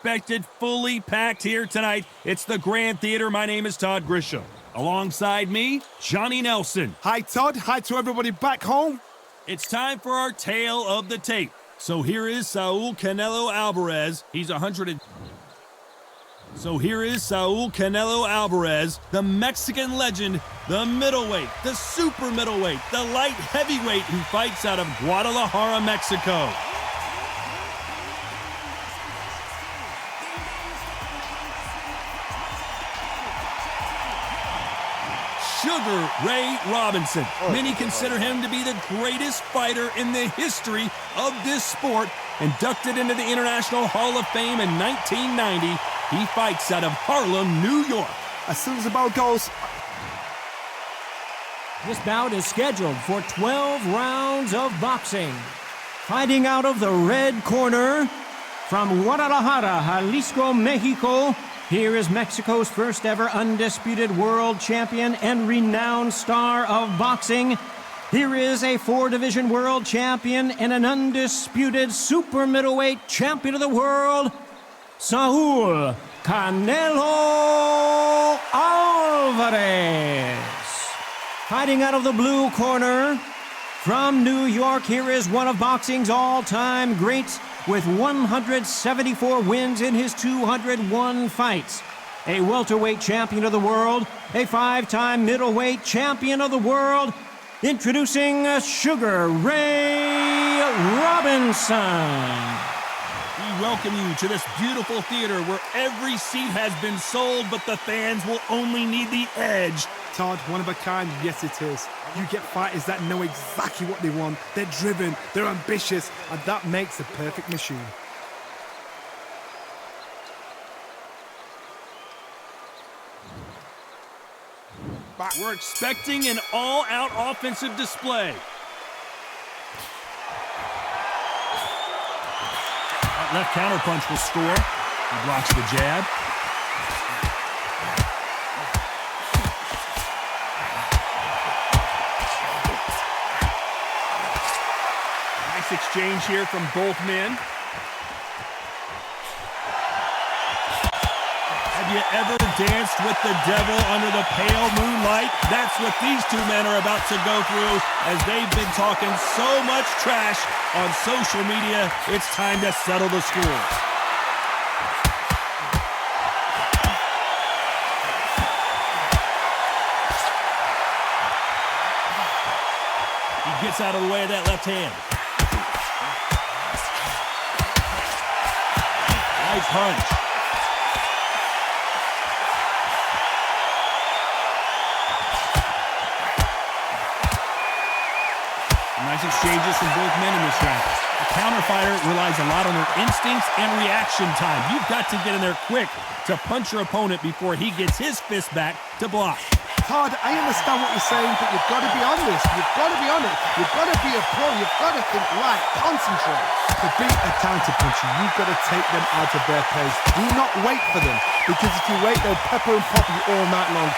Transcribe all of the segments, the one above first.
Expected fully packed here tonight. It's the Grand Theater. My name is Todd Grisham. Alongside me, Johnny Nelson. Hi, Todd. Hi to everybody back home. It's time for our tale of the tape. So here is Saul Canelo Álvarez. Here is Saul Canelo Álvarez, the Mexican legend, the middleweight, the super middleweight, the light heavyweight who fights out of Guadalajara, Mexico. Sugar Ray Robinson. Many consider him to be the greatest fighter in the history of this sport. Inducted into the International Hall of Fame in 1990, he fights out of Harlem, New York. As soon as the bell goes... This bout is scheduled for 12 rounds of boxing. Fighting out of the red corner, from Guadalajara, Jalisco, Mexico, here is Mexico's first ever undisputed world champion and renowned star of boxing. Here is a 4-division world champion and an undisputed super middleweight champion of the world, Saul Canelo Álvarez. Fighting out of the blue corner, from New York, here is one of boxing's all-time greats with 174 wins in his 201 fights. A welterweight champion of the world, a 5-time middleweight champion of the world, introducing Sugar Ray Robinson. We welcome you to this beautiful theater where every seat has been sold, but the fans will only need the edge. Todd, one of a kind, yes it is. You get fighters that know exactly what they want. They're driven, they're ambitious, and that makes a perfect machine. We're expecting an all-out offensive display. That left counterpunch will score. He blocks the jab. Nice exchange here from both men. Have you ever danced with the devil under the pale moonlight? That's what these two men are about to go through as they've been talking so much trash on social media. It's time to settle the score. He gets out of the way of that left hand. Nice punch. Nice exchanges from both men in this round. A counter fighter relies a lot on their instincts and reaction time. You've got to get in there quick to punch your opponent before he gets his fist back to block. Todd, I understand what you're saying, but you've got to be honest. You've got to be honest. You've got to be a pro. You've got to think right. Concentrate. To beat a counter-puncher, you've got to take them out of their pace. Do not wait for them, because if you wait, they'll pepper and pop you all night long.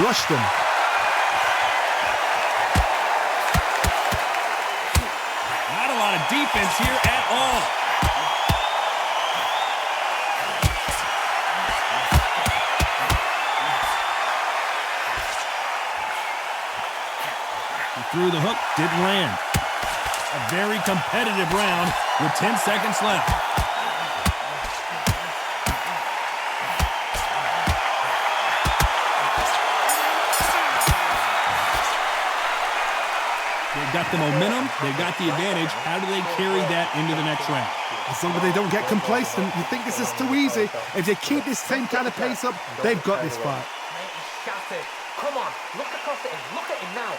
Rush them. Defense here at all. He threw the hook, didn't land. A very competitive round with 10 seconds left. They've got the momentum, they've got the advantage. How do they carry that into the next round? As long as they don't get complacent, you think this is too easy. If they keep this same kind of pace up, they've got this fight. Come on, look across at him. Look at him now.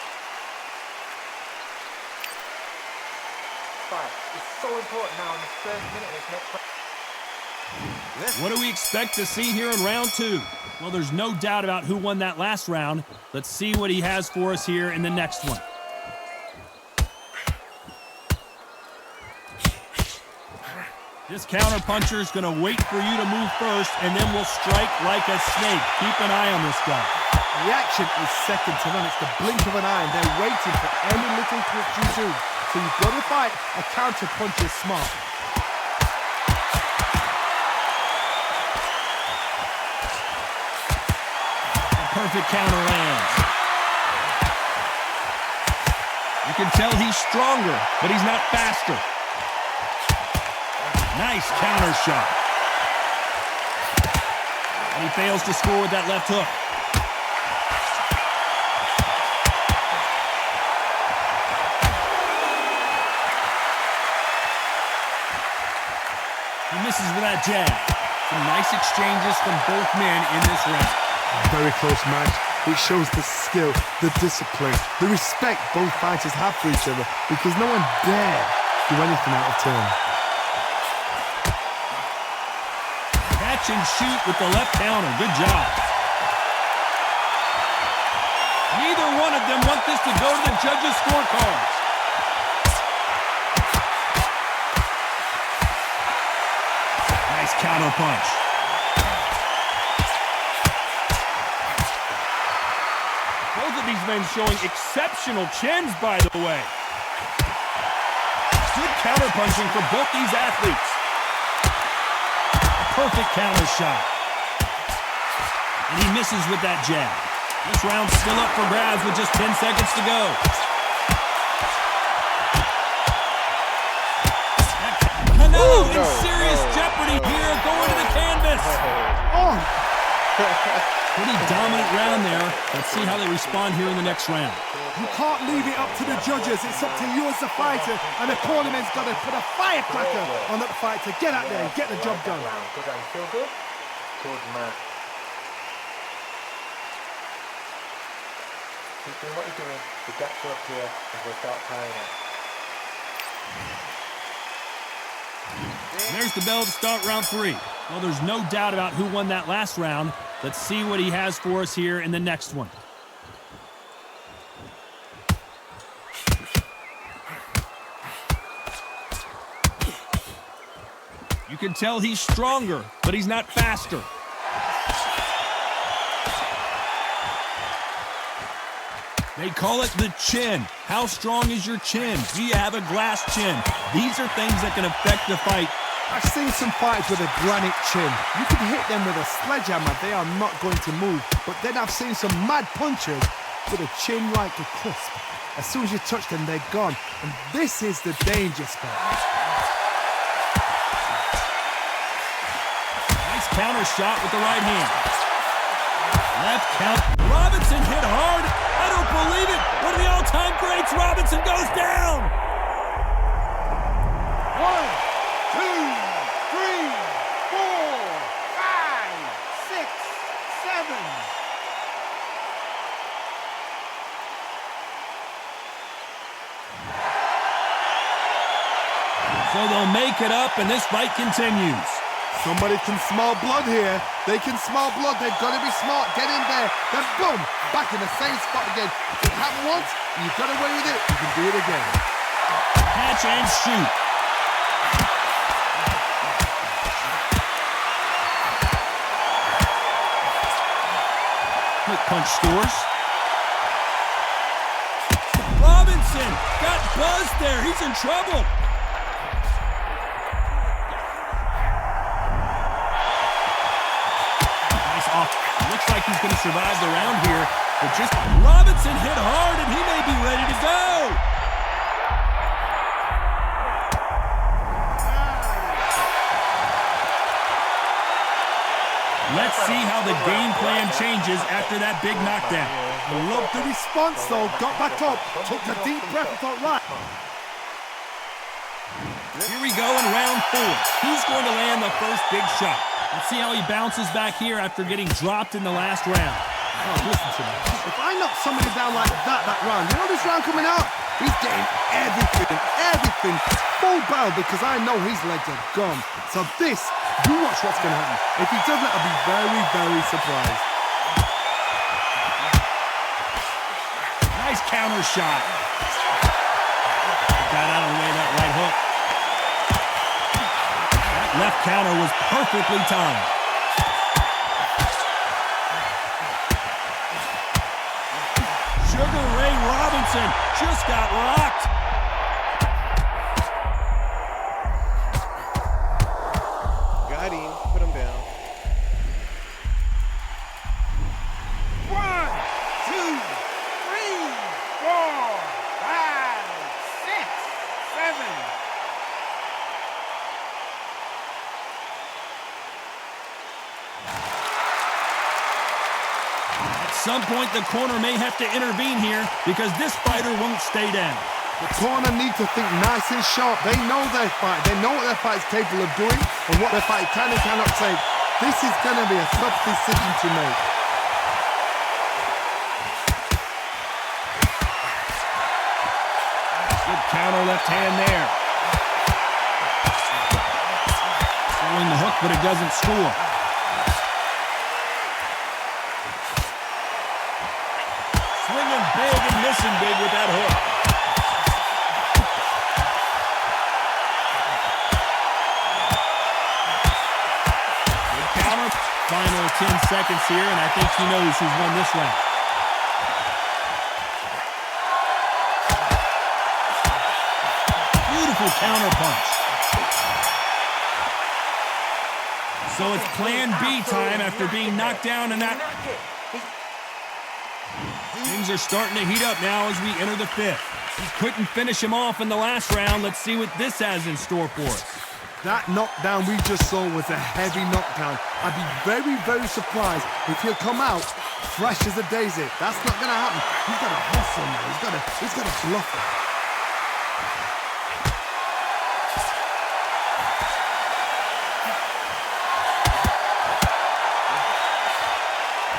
Fight. It's so important now in the first minute of this next round. What do we expect to see here in round 2? Well, there's no doubt about who won that last round. Let's see what he has for us here in the next one. This counter-puncher is going to wait for you to move first, and then will strike like a snake. Keep an eye on this guy. Reaction is second to none. It's the blink of an eye, and they're waiting for any little twitch you do. So you've got to fight a counter-puncher smart. perfect counter lands. You can tell he's stronger, but he's not faster. Nice counter shot. And he fails to score with that left hook. He misses with that jab. Some nice exchanges from both men in this round. Very close match. It shows the skill, the discipline, the respect both fighters have for each other, because no one dare do anything out of turn. Catch and shoot with the left counter. Good job. Neither one of them want this to go to the judges' scorecards. Nice counter punch. Both of these men showing exceptional chins, by the way. Good counter punching for both these athletes. Perfect counter shot. And he misses with that jab. This round's still up for grabs with just 10 seconds to go. Canelo in serious jeopardy here, going to the canvas. Oh! Pretty dominant round there. Let's see how they respond here in the next round. You can't leave it up to the judges. It's up to you as the fighter, and the tournament's got to put a firecracker on that fight to get out there and get the job done. Good round. Feel good? Good man. Keep doing what you're doing. The gaps are up here, and we'll start tying it. And there's the bell to start round 3. Well, there's no doubt about who won that last round. Let's see what he has for us here in the next one. You can tell he's stronger, but he's not faster. They call it the chin. How strong is your chin? Do you have a glass chin? These are things that can affect the fight. I've seen some fighters with a granite chin. You can hit them with a sledgehammer, they are not going to move. But then I've seen some mad punchers with a chin like a crisp. As soon as you touch them, they're gone. And this is the danger spot. Nice counter shot with the right hand. Left count. Robinson hit hard. I don't believe it. One of the all-time greats. Robinson goes down. 1, 2, 3, 4, 5, 6, 7. So they'll make it up, and this fight continues. Somebody can smell blood here. They can smell blood. They've got to be smart. Get in there. Then boom, back in the same spot again. If it happened once, you got away with it. You can do it again. Catch and shoot. Quick punch scores. Robinson got buzzed there. He's in trouble. Nice off. Looks like he's going to survive the round here. But just Robinson hit hard, and he may be ready to go. Let's see how the game plan changes after that big knockdown. I love the response, though. Got back up, took a deep breath, and thought, right. Here we go in round 4. Who's going to land the first big shot? Let's see how he bounces back here after getting dropped in the last round. Oh, listen to me. If I knock somebody down like that round, you know this round coming out? He's getting everything full barrel, because I know his legs are gone. So this, you watch what's going to happen. If he doesn't, I'll be very, very surprised. Nice counter shot. Got out of the way of that right hook. That left counter was perfectly timed. Sugar Ray Robinson just got rocked. Got him. Put him down. some point, the corner may have to intervene here because this fighter won't stay down. The corner need to think nice and sharp. They know their fight. They know what their fight is capable of doing and what their fight can and cannot take. This is going to be a tough decision to make. Good counter left hand there. Throwing the hook, but it doesn't score. Swinging big and missing big with that hook. Good counter. Final 10 seconds here, and I think he knows who's won this round. Beautiful counter punch. So it's plan B time after being knocked down in that. Things are starting to heat up now as we enter the fifth. He couldn't finish him off in the last round. Let's see what this has in store for us. That knockdown we just saw was a heavy knockdown. I'd be very, very surprised if he'll come out fresh as a daisy. That's not going to happen. He's got to hustle now. He's got to bluff it.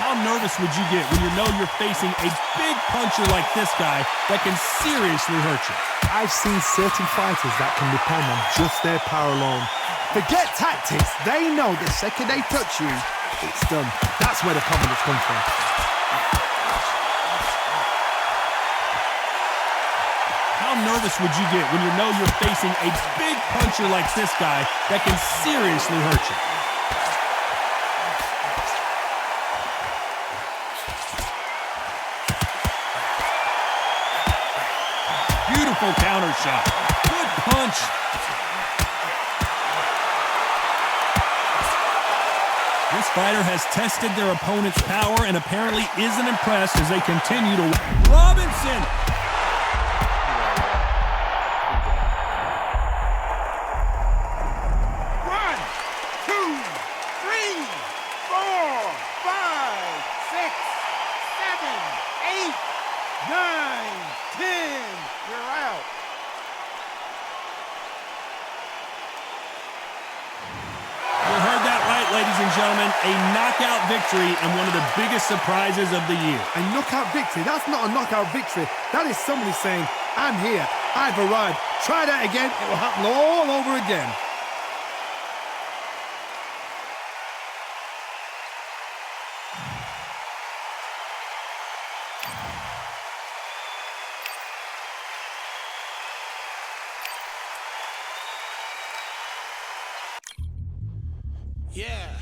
How nervous would you get when you know you're facing a big puncher like this guy that can seriously hurt you? I've seen certain fighters that can depend on just their power alone. Forget tactics. They know the second they touch you, it's done. That's where the confidence comes from. How nervous would you get when you know you're facing a big puncher like this guy that can seriously hurt you? Beautiful counter shot. Good punch. This fighter has tested their opponent's power and apparently isn't impressed as they continue to... Robinson! One, two, three, four, five, six, seven, eight, 9, 10. You're out. You heard that right, ladies and gentlemen. A knockout victory and one of the biggest surprises of the year. A knockout victory? That's not a knockout victory. That is somebody saying, I'm here. I've arrived. Try that again. It will happen all over again. Yeah.